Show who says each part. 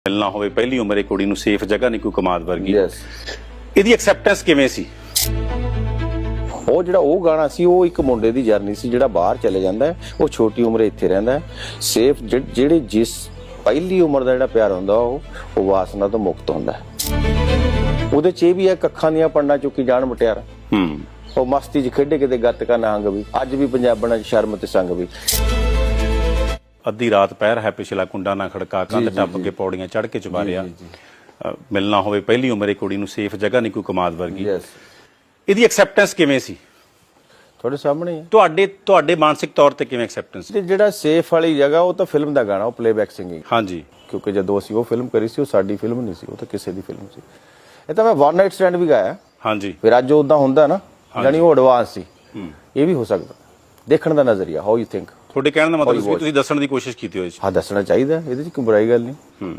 Speaker 1: ਮਿਲਣਾ ਹੋਵੇ ਪਹਿਲੀ ਉਮਰੇ ਕੁੜੀ ਨੂੰ ਸੇਫ ਜਗ੍ਹਾ ਨਹੀਂ ਕੋਈ ਕਮਾਦ ਵਰਗੀ।
Speaker 2: ਇਹਦੀ
Speaker 1: ਐਕਸੈਪਟੈਂਸ ਕਿਵੇਂ ਸੀ?
Speaker 2: ਉਹ ਜਿਹੜਾ ਉਹ ਗਾਣਾ ਸੀ ਉਹ ਇੱਕ ਮੁੰਡੇ ਦੀ ਜਰਨੀ ਸੀ ਜਿਹੜਾ ਬਾਹਰ ਚਲੇ ਜਾਂਦਾ ਹੈ, ਉਹ ਛੋਟੀ ਉਮਰੇ ਇੱਥੇ ਰਹਿੰਦਾ ਹੈ। ਸੇਫ ਜਿਹੜੇ ਜਿਸ ਪਹਿਲੀ ਉਮਰ ਦਾ ਜਿਹੜਾ ਪਿਆਰ ਹੁੰਦਾ ਉਹ ਵਾਸਨਾ ਤੋਂ ਮੁਕਤ ਹੁੰਦਾ ਹੈ। ਉਹਦੇ 'ਚ ਇਹ ਵੀ ਹੈ ਅੱਖਾਂ ਦੀਆਂ ਪੰਡਾਂ ਚੁੱਕੀ ਜਾਣ ਮੁਟਿਆਰ, ਉਹ ਮਸਤੀ 'ਚ ਖੇਡੇ ਕਿਤੇ ਗੱਤ ਕਾ ਨਹੰਗ ਵੀ, ਅੱਜ ਵੀ ਪੰਜਾਬਣਾਂ 'ਚ ਸ਼ਰਮ ਤੇ ਸੰਗ ਵੀ।
Speaker 1: ਅੱਧੀ ਰਾਤ ਪਹਿਰ ਹੈ ਪਿਛਲਾ ਕੁੰਡਾ ਨਾ ਖੜਕਾ, ਕੰਧ ਟੱਪ ਕੇ ਪੌੜੀਆਂ ਚੜ੍ਹ ਕੇ ਚੁਬਾਰਿਆ, ਮਿਲਣਾ ਹੋਵੇ ਪਹਿਲੀ ਉਮਰੇ ਕੁੜੀ ਨੂੰ ਸੇਫ ਜਗ੍ਹਾ ਨਹੀਂ ਕੋਈ ਕਮਾਦ ਵਰਗੀ। ਇਹਦੀ ਐਕਸੈਪਟੈਂਸ ਕਿਵੇਂ ਸੀ?
Speaker 2: ਤੁਹਾਡੇ ਸਾਹਮਣੇ ਹੈ।
Speaker 1: ਤੁਹਾਡੇ ਮਾਨਸਿਕ ਤੌਰ ਤੇ ਕਿਵੇਂ ਐਕਸੈਪਟੈਂਸ?
Speaker 2: ਜਿਹੜਾ ਸੇਫ ਵਾਲੀ ਜਗ੍ਹਾ ਉਹ ਤਾਂ ਫਿਲਮ ਦਾ ਗਾਣਾ, ਉਹ ਪਲੇਬੈਕ ਸਿੰਗਿੰਗ।
Speaker 1: ਹਾਂਜੀ,
Speaker 2: ਕਿਉਂਕਿ ਜਦੋਂ ਅਸੀਂ ਉਹ ਫਿਲਮ ਕਰੀ ਸੀ ਉਹ ਸਾਡੀ ਫਿਲਮ ਨਹੀਂ ਸੀ, ਉਹ ਤਾਂ ਕਿਸੇ ਦੀ ਫਿਲਮ ਸੀ। ਇਹ ਤਾਂ ਮੈਂ ਵਨ ਨਾਈਟ ਸਟੈਂਡ ਵੀ ਗਾਇਆ।
Speaker 1: ਹਾਂਜੀ,
Speaker 2: ਫਿਰ ਅੱਜ ਉਦਾਂ ਹੁੰਦਾ ਨਾ, ਜਾਨੀ ਉਹ ਐਡਵਾਂਸ ਸੀ। ਇਹ ਵੀ ਹੋ ਸਕਦਾ, ਦੇਖਣ ਦਾ ਨਜ਼ਰੀਆ, ਹਾਊ ਯੂ ਥਿੰਕ।
Speaker 1: ਤੁਹਾਡੇ ਕਹਿਣ ਦਾ ਮਤਲਬ ਸੀ ਤੁਸੀਂ ਦੱਸਣ ਦੀ ਕੋਸ਼ਿਸ਼ ਕੀਤੀ ਹੋਈ ਸੀ।
Speaker 2: ਹਾਂ, ਦੱਸਣਾ ਚਾਹੀਦਾ, ਇਹਦੇ 'ਚ ਕੋਈ ਬੁਰਾਈ ਗੱਲ ਨਹੀਂ।